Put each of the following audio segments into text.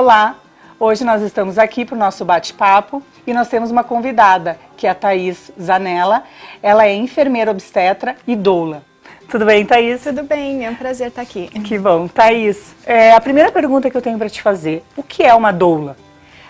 Olá! Hoje nós estamos aqui para o nosso bate-papo e nós temos uma convidada, que é a Thaís Zanella. Ela é enfermeira obstetra e doula. Tudo bem, Thaís? Tudo bem, é um prazer estar aqui. Que bom. Thaís, a primeira pergunta que eu tenho para te fazer, o que é uma doula?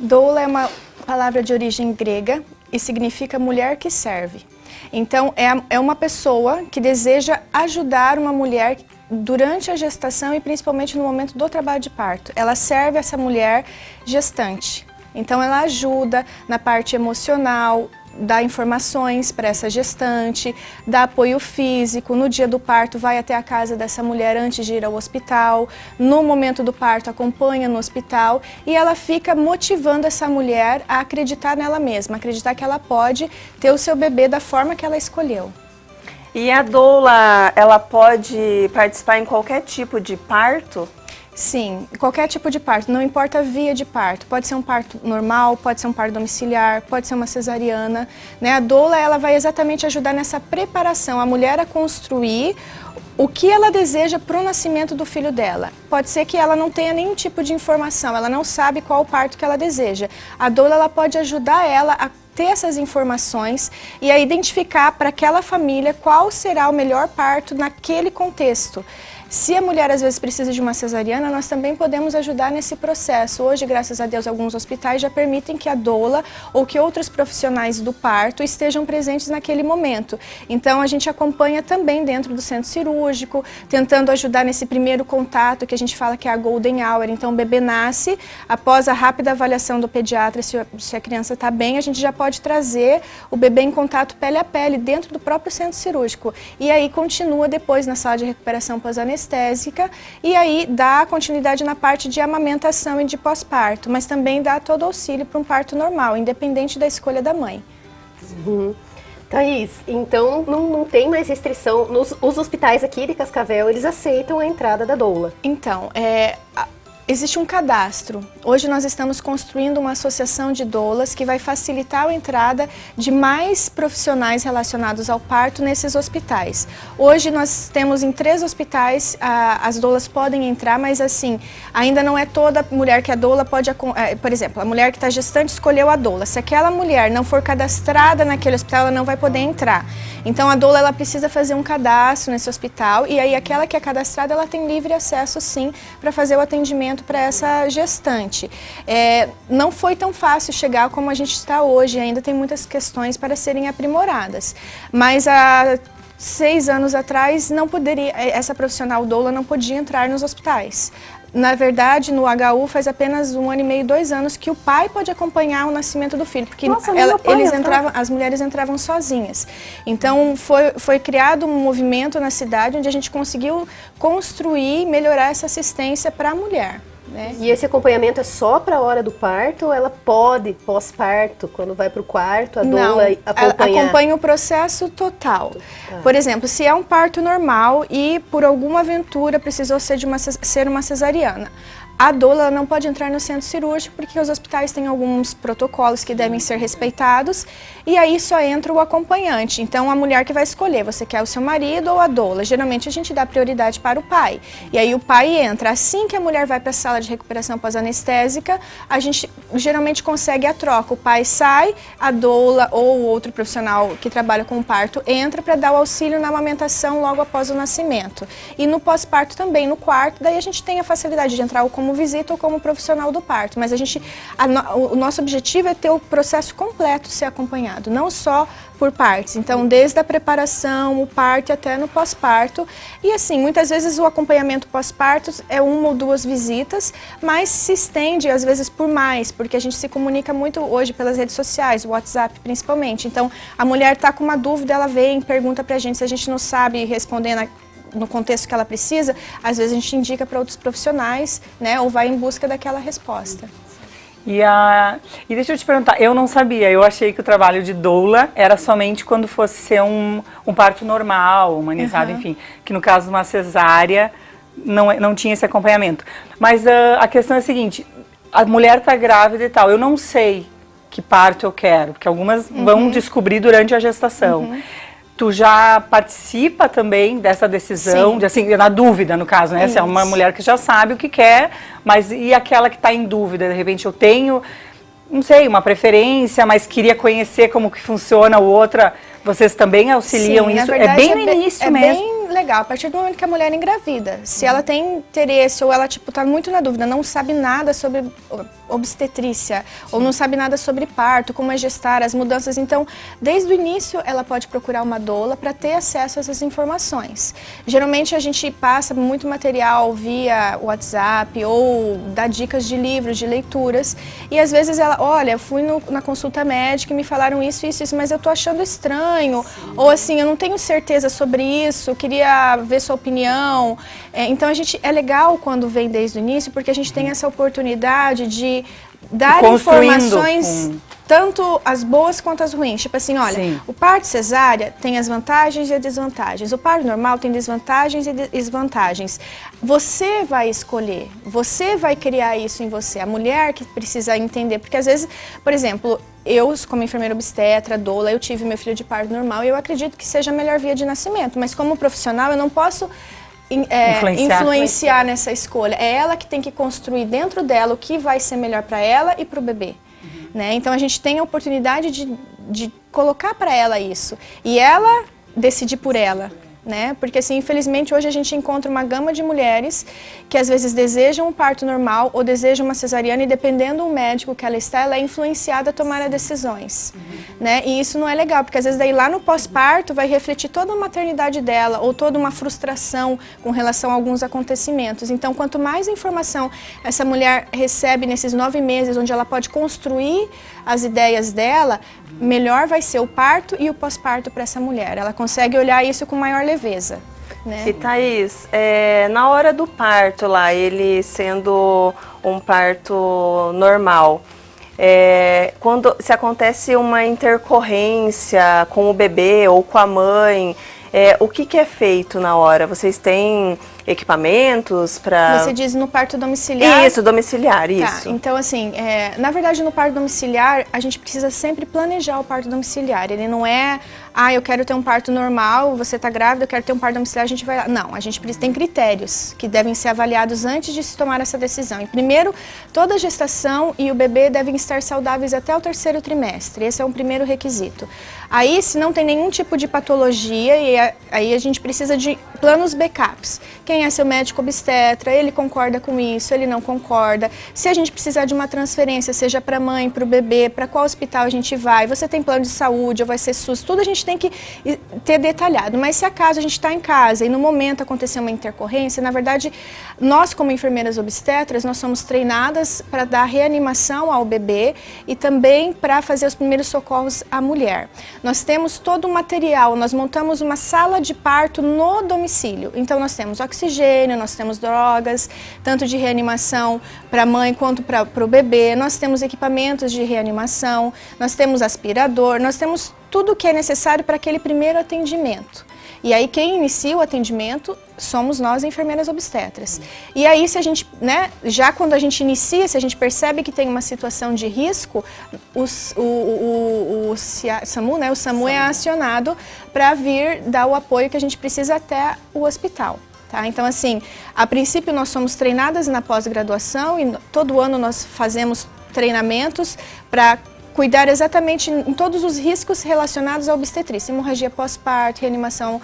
Doula é uma palavra de origem grega e significa mulher que serve. Então, é uma pessoa que deseja ajudar uma mulher durante a gestação e principalmente no momento do trabalho de parto. Ela serve essa mulher gestante. Então, ela ajuda na parte emocional, dá informações para essa gestante, dá apoio físico, no dia do parto vai até a casa dessa mulher antes de ir ao hospital, no momento do parto acompanha no hospital e ela fica motivando essa mulher a acreditar nela mesma, acreditar que ela pode ter o seu bebê da forma que ela escolheu. E a doula, ela pode participar em qualquer tipo de parto? Sim, qualquer tipo de parto, não importa a via de parto, pode ser um parto normal, pode ser um parto domiciliar, pode ser uma cesariana, né? A doula, ela vai exatamente ajudar nessa preparação, a mulher a construir o que ela deseja para o nascimento do filho dela. Pode ser que ela não tenha nenhum tipo de informação, ela não sabe qual o parto que ela deseja. A doula, ela pode ajudar ela a ter essas informações e a identificar para aquela família qual será o melhor parto naquele contexto. Se a mulher às vezes precisa de uma cesariana, nós também podemos ajudar nesse processo. Hoje, graças a Deus, alguns hospitais já permitem que a doula ou que outros profissionais do parto estejam presentes naquele momento. Então, a gente acompanha também dentro do centro cirúrgico, tentando ajudar nesse primeiro contato, que a gente fala que é a golden hour. Então, o bebê nasce, após a rápida avaliação do pediatra, se a criança está bem, a gente já pode trazer o bebê em contato pele a pele dentro do próprio centro cirúrgico. E aí, continua depois na sala de recuperação pós-anestésica e aí dá continuidade na parte de amamentação e de pós-parto, mas também dá todo auxílio para um parto normal, independente da escolha da mãe. Thaís, então não tem mais restrição, os hospitais aqui de Cascavel, eles aceitam a entrada da doula? Então, existe um cadastro. Hoje nós estamos construindo uma associação de doulas que vai facilitar a entrada de mais profissionais relacionados ao parto nesses hospitais. Hoje nós temos em 3 hospitais, as doulas podem entrar, mas assim, ainda não é toda mulher que é doula pode... Por exemplo, a mulher que está gestante escolheu a doula. Se aquela mulher não for cadastrada naquele hospital, ela não vai poder entrar. Então a doula, ela precisa fazer um cadastro nesse hospital e aí aquela que é cadastrada, ela tem livre acesso sim para fazer o atendimento para essa gestante. Não foi tão fácil chegar como a gente está hoje, ainda tem muitas questões para serem aprimoradas, mas há 6 anos atrás essa profissional doula não podia entrar nos hospitais. Na verdade, no HU faz apenas 1 ano e meio, 2 anos que o pai pode acompanhar o nascimento do filho, porque as mulheres entravam sozinhas. Então, foi criado um movimento na cidade onde a gente conseguiu construir e melhorar essa assistência para a mulher. Né? E esse acompanhamento é só para a hora do parto ou ela pode, pós-parto, quando vai para o quarto, a doula acompanhar? Acompanha o processo total. Por exemplo, se é um parto normal e por alguma aventura precisou ser uma cesariana, a doula não pode entrar no centro cirúrgico porque os hospitais têm alguns protocolos que devem ser respeitados e aí só entra o acompanhante. Então a mulher que vai escolher, você quer o seu marido ou a doula? Geralmente a gente dá prioridade para o pai. E aí o pai entra. Assim que a mulher vai para a sala de recuperação pós-anestésica, a gente geralmente consegue a troca. O pai sai, a doula ou outro profissional que trabalha com o parto entra para dar o auxílio na amamentação logo após o nascimento. E no pós-parto também, no quarto, daí a gente tem a facilidade de entrar como visita ou como profissional do parto, mas o nosso objetivo é ter o processo completo ser acompanhado, não só por partes. Então, desde a preparação, o parto e até no pós-parto. E assim, muitas vezes o acompanhamento pós-parto é 1 ou 2 visitas, mas se estende às vezes por mais, porque a gente se comunica muito hoje pelas redes sociais, o WhatsApp principalmente. Então, a mulher está com uma dúvida, ela vem, pergunta pra gente, se a gente não sabe responder no contexto que ela precisa, às vezes a gente indica para outros profissionais, né, ou vai em busca daquela resposta. E deixa eu te perguntar, eu não sabia, eu achei que o trabalho de doula era somente quando fosse ser um parto normal, humanizado, enfim, que no caso de uma cesárea não tinha esse acompanhamento. Mas a questão é a seguinte, a mulher está grávida e tal, eu não sei que parto eu quero, porque algumas vão descobrir durante a gestação. tu já participa também dessa decisão, de, assim, na dúvida, no caso, né? Se é uma mulher que já sabe o que quer, mas e aquela que está em dúvida? De repente eu tenho, não sei, uma preferência, mas queria conhecer como que funciona o outra. Vocês também auxiliam isso? Na verdade, é bem no início mesmo. É bem legal, a partir do momento que a mulher engravida. Se ela tem interesse ou ela, tipo, tá muito na dúvida, não sabe nada sobre obstetrícia, ou não sabe nada sobre parto, como é gestar, as mudanças. Então, desde o início, ela pode procurar uma doula para ter acesso a essas informações. Geralmente, a gente passa muito material via WhatsApp ou dá dicas de livros, de leituras. E, às vezes, ela, olha, eu fui na consulta médica e me falaram isso, mas eu tô achando estranho. Ou, assim, eu não tenho certeza sobre isso, queria ver sua opinião. Então, é legal quando vem desde o início, porque a gente tem essa oportunidade de dar informações, tanto as boas quanto as ruins. Tipo assim, olha, o parto cesárea tem as vantagens e as desvantagens. O parto normal tem desvantagens e desvantagens. Você vai escolher, você vai criar isso em você. A mulher que precisa entender, porque às vezes, por exemplo, eu, como enfermeira obstetra, doula, eu tive meu filho de parto normal e eu acredito que seja a melhor via de nascimento. Mas como profissional, eu não posso influenciar nessa escolha. É ela que tem que construir dentro dela o que vai ser melhor para ela e para o bebê. Né? Então a gente tem a oportunidade de colocar para ela isso. E ela decidir por ela. Né? Porque assim, infelizmente hoje a gente encontra uma gama de mulheres que às vezes desejam um parto normal ou desejam uma cesariana e dependendo do médico que ela está, ela é influenciada a tomar decisões, né? E isso não é legal, porque às vezes daí lá no pós-parto vai refletir toda a maternidade dela ou toda uma frustração com relação a alguns acontecimentos. Então, quanto mais informação essa mulher recebe nesses 9 meses, onde ela pode construir as ideias dela, melhor vai ser o parto e o pós-parto para essa mulher. Ela consegue olhar isso com maior leveza. Né? E Thaís, na hora do parto lá, ele sendo um parto normal, se acontece uma intercorrência com o bebê ou com a mãe, o que é feito na hora? Vocês têm equipamentos para... Você diz no parto domiciliar? Isso, domiciliar, isso. Tá, então assim, na verdade no parto domiciliar, a gente precisa sempre planejar o parto domiciliar. Ele não é, eu quero ter um parto normal, você está grávida, eu quero ter um parto domiciliar, a gente vai lá. Não, a gente tem critérios que devem ser avaliados antes de se tomar essa decisão. E primeiro, toda a gestação e o bebê devem estar saudáveis até o 3º trimestre. Esse é um primeiro requisito. Aí, se não tem nenhum tipo de patologia, aí a gente precisa de planos backups. Quem é seu médico obstetra, ele concorda com isso, ele não concorda. Se a gente precisar de uma transferência, seja para a mãe, para o bebê, para qual hospital a gente vai, você tem plano de saúde ou vai ser SUS, tudo a gente tem que ter detalhado. Mas se acaso a gente está em casa e no momento acontecer uma intercorrência, na verdade, nós como enfermeiras obstetras, nós somos treinadas para dar reanimação ao bebê e também para fazer os primeiros socorros à mulher. Nós temos todo o material, nós montamos uma sala de parto no domicílio. Então nós temos oxigênio, nós temos drogas, tanto de reanimação para a mãe quanto para o bebê. Nós temos equipamentos de reanimação, nós temos aspirador, nós temos tudo o que é necessário para aquele primeiro atendimento. E aí quem inicia o atendimento somos nós, enfermeiras obstetras. E aí se a gente, né, já quando a gente inicia, se a gente percebe que tem uma situação de risco, o SAMU, né, o SAMU é acionado para vir dar o apoio que a gente precisa até o hospital. Tá? Então, assim, a princípio nós somos treinadas na pós-graduação e todo ano nós fazemos treinamentos para cuidar exatamente em todos os riscos relacionados à obstetrícia, hemorragia pós-parto, reanimação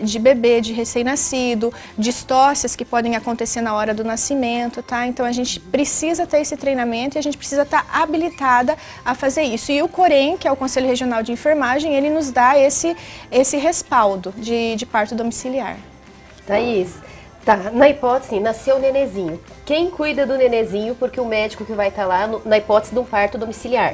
de bebê, de recém-nascido, distócias que podem acontecer na hora do nascimento, tá? Então a gente precisa ter esse treinamento e a gente precisa estar habilitada a fazer isso. E o COREM, que é o Conselho Regional de Enfermagem, ele nos dá esse respaldo de parto domiciliar. Thaís, tá, na hipótese, nasceu o nenezinho. Quem cuida do nenezinho, porque o médico que vai estar lá, na hipótese de um parto domiciliar,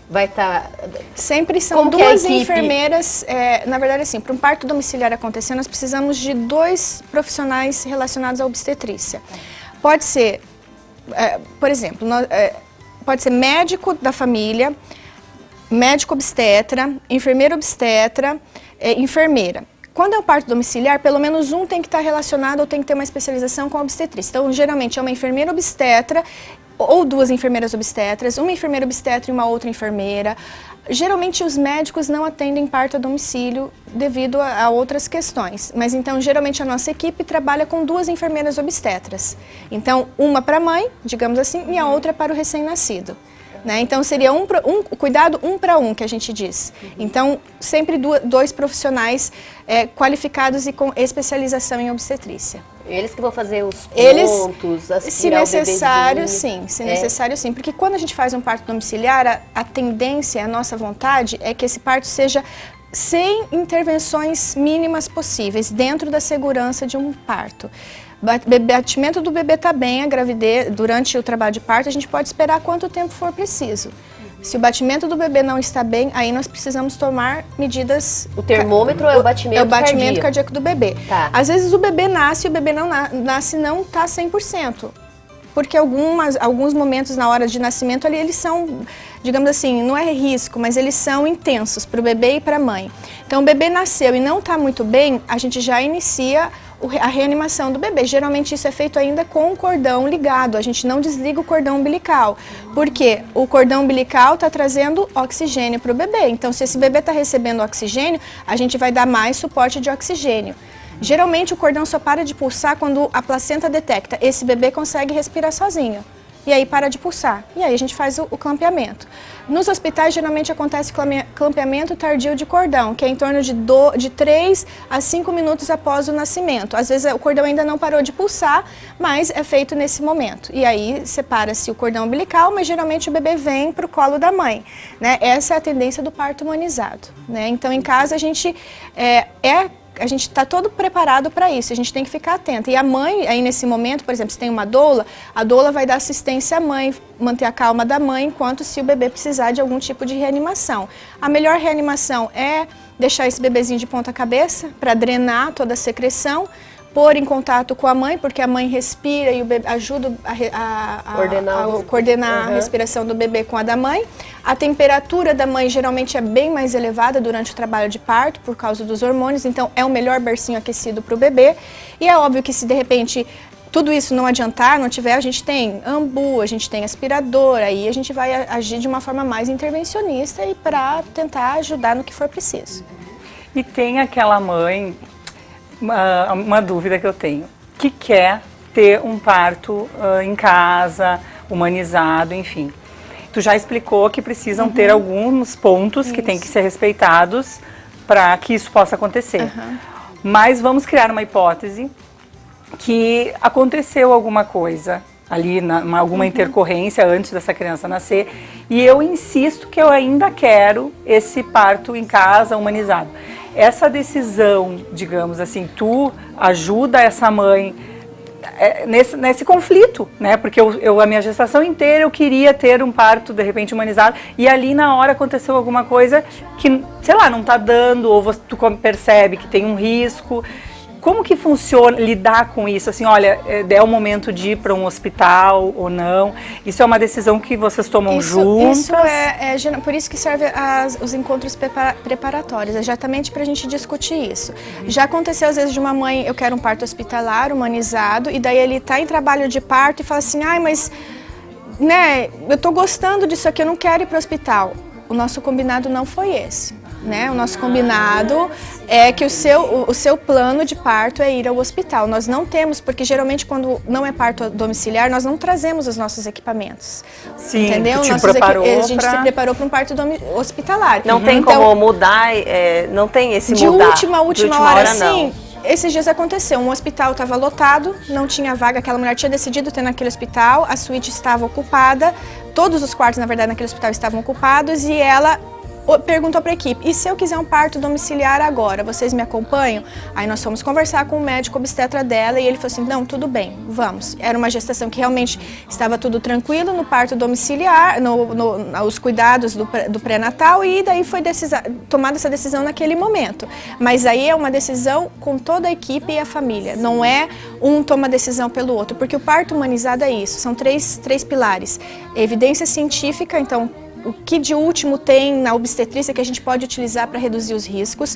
vai estar... Sempre são duas enfermeiras, na verdade assim, para um parto domiciliar acontecer, nós precisamos de 2 profissionais relacionados à obstetrícia. Pode ser, por exemplo, pode ser médico da família, médico obstetra, enfermeira obstetra, enfermeira. Quando é o parto domiciliar, pelo menos um tem que estar relacionado ou tem que ter uma especialização com a obstetrícia. Então, geralmente é uma enfermeira obstetra ou 2 enfermeiras obstetras, uma enfermeira obstetra e uma outra enfermeira. Geralmente os médicos não atendem parto a domicílio devido a outras questões, mas então geralmente a nossa equipe trabalha com 2 enfermeiras obstetras. Então uma para a mãe, digamos assim, e a outra para o recém-nascido. Né? Então seria cuidado 1 para 1 que a gente diz. Então sempre 2 profissionais qualificados e com especialização em obstetrícia. Eles que vão fazer os pontos, aspirar se necessário, o sim. Se necessário, sim. Porque quando a gente faz um parto domiciliar, a tendência, a nossa vontade é que esse parto seja sem intervenções mínimas possíveis, dentro da segurança de um parto. Batimento do bebê está bem, a gravidez, durante o trabalho de parto, a gente pode esperar quanto tempo for preciso. Se o batimento do bebê não está bem, aí nós precisamos tomar medidas... O termômetro é o batimento cardíaco. É o batimento cardíaco do bebê. Tá. Às vezes o bebê nasce e o bebê não nasce não está 100%. Porque alguns momentos na hora de nascimento ali, eles são, digamos assim, não é risco, mas eles são intensos para o bebê e para a mãe. Então o bebê nasceu e não está muito bem, a gente já inicia a reanimação do bebê. Geralmente isso é feito ainda com o cordão ligado, a gente não desliga o cordão umbilical, porque o cordão umbilical está trazendo oxigênio para o bebê. Então se esse bebê está recebendo oxigênio, a gente vai dar mais suporte de oxigênio. Geralmente o cordão só para de pulsar quando a placenta detecta, esse bebê consegue respirar sozinho. E aí para de pulsar. E aí a gente faz o clampeamento. Nos hospitais geralmente acontece clampeamento tardio de cordão, que é em torno de 3 a 5 minutos após o nascimento. Às vezes o cordão ainda não parou de pulsar, mas é feito nesse momento. E aí separa-se o cordão umbilical, mas geralmente o bebê vem para o colo da mãe. Né? Essa é a tendência do parto humanizado. Né? Então em casa a gente a gente está todo preparado para isso, a gente tem que ficar atento. E a mãe, aí nesse momento, por exemplo, se tem uma doula, a doula vai dar assistência à mãe, manter a calma da mãe, enquanto se o bebê precisar de algum tipo de reanimação. A melhor reanimação é deixar esse bebezinho de ponta cabeça, para drenar toda a secreção, pôr em contato com a mãe, porque a mãe respira e o bebê ajuda a coordenar a respiração do bebê com a da mãe. A temperatura da mãe geralmente é bem mais elevada durante o trabalho de parto, por causa dos hormônios, então é o melhor bercinho aquecido para o bebê. E é óbvio que se de repente tudo isso não adiantar, não tiver, a gente tem ambu, a gente tem aspirador, aí a gente vai agir de uma forma mais intervencionista e para tentar ajudar no que for preciso. E tem aquela mãe, uma dúvida que eu tenho, que quer ter um parto em casa, humanizado, enfim. Tu já explicou que precisam ter alguns pontos que têm que ser respeitados para que isso possa acontecer. Mas vamos criar uma hipótese que aconteceu alguma coisa ali, alguma intercorrência antes dessa criança nascer, e eu insisto que eu ainda quero esse parto em casa, humanizado. Essa decisão, digamos assim, tu ajuda essa mãe nesse conflito, né? Porque a minha gestação inteira eu queria ter um parto, de repente, humanizado, e ali na hora aconteceu alguma coisa que, sei lá, não tá dando, ou tu percebe que tem um risco. Como que funciona lidar com isso? Assim, olha, é o momento de ir para um hospital ou não? Isso é uma decisão que vocês tomam juntas? Isso por isso que serve os encontros preparatórios, exatamente para a gente discutir isso. Já aconteceu às vezes de uma mãe, eu quero um parto hospitalar, humanizado, e daí ele está em trabalho de parto e fala assim, ai, mas né, eu estou gostando disso aqui, eu não quero ir para o hospital. O nosso combinado não foi esse. Né? O nosso combinado é que o seu plano de parto é ir ao hospital. Nós não temos, porque geralmente quando não é parto domiciliar, nós não trazemos os nossos equipamentos. Sim, entendeu? A gente se preparou para um parto hospitalar. Não tem como mudar, não tem esse de mudar. última hora, sim. Esses dias aconteceu, um hospital estava lotado, não tinha vaga, aquela mulher tinha decidido ter naquele hospital, a suíte estava ocupada, todos os quartos, na verdade, naquele hospital estavam ocupados, e ela perguntou para a equipe, e se eu quiser um parto domiciliar agora, vocês me acompanham? Aí nós fomos conversar com o médico obstetra dela e ele falou assim, não, tudo bem, vamos. Era uma gestação que realmente estava tudo tranquilo no parto domiciliar, os cuidados do pré-natal, e daí foi tomada essa decisão naquele momento. Mas aí é uma decisão com toda a equipe e a família, não é um toma decisão pelo outro, porque o parto humanizado é isso, são três pilares. Evidência científica, então, o que de último tem na obstetrícia que a gente pode utilizar para reduzir os riscos,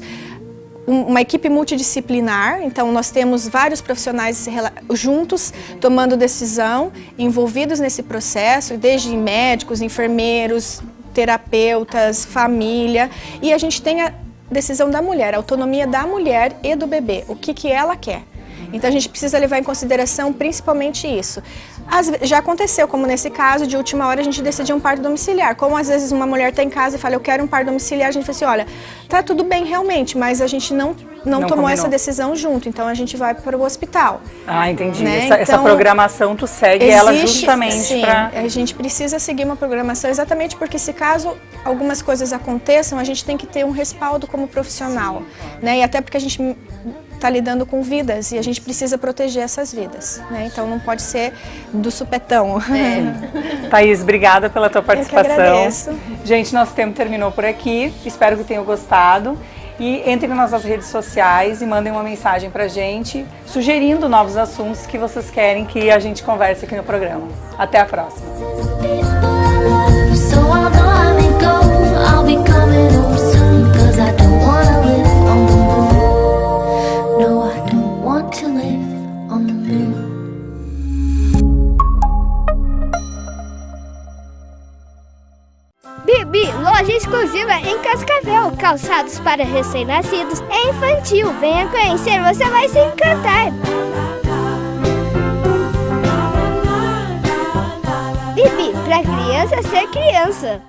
uma equipe multidisciplinar, então nós temos vários profissionais juntos, tomando decisão, envolvidos nesse processo, desde médicos, enfermeiros, terapeutas, família, e a gente tem a decisão da mulher, a autonomia da mulher e do bebê, o que ela quer. Então a gente precisa levar em consideração principalmente isso. Já aconteceu, como nesse caso, de última hora a gente decidiu um parto domiciliar. Como às vezes uma mulher está em casa e fala, eu quero um parto domiciliar, a gente fala assim, olha, tá tudo bem realmente, mas a gente não tomou combinou essa decisão junto, então a gente vai para o hospital. Ah, entendi. Né? Essa programação tu segue ela justamente para... A gente precisa seguir uma programação exatamente porque se caso algumas coisas aconteçam, a gente tem que ter um respaldo como profissional, né? E até porque a gente está lidando com vidas e a gente precisa proteger essas vidas, né? Então não pode ser do supetão. Thaís, obrigada pela tua participação. Eu que agradeço. Gente, nosso tempo terminou por aqui. Espero que tenham gostado. E entrem nas nossas redes sociais e mandem uma mensagem pra gente, sugerindo novos assuntos que vocês querem que a gente converse aqui no programa. Até a próxima. Bibi, loja exclusiva em Cascavel, calçados para recém-nascidos, é infantil. Venha conhecer, você vai se encantar. Bibi, pra criança ser criança.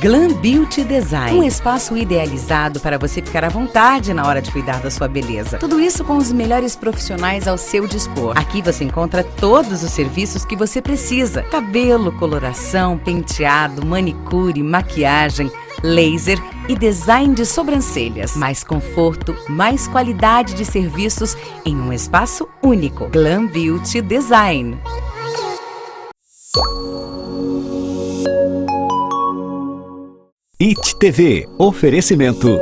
Glam Beauty Design, um espaço idealizado para você ficar à vontade na hora de cuidar da sua beleza. Tudo isso com os melhores profissionais ao seu dispor. Aqui você encontra todos os serviços que você precisa: cabelo, coloração, penteado, manicure, maquiagem, laser e design de sobrancelhas. Mais conforto, mais qualidade de serviços em um espaço único. Glam Beauty Design. IT TV. Oferecimento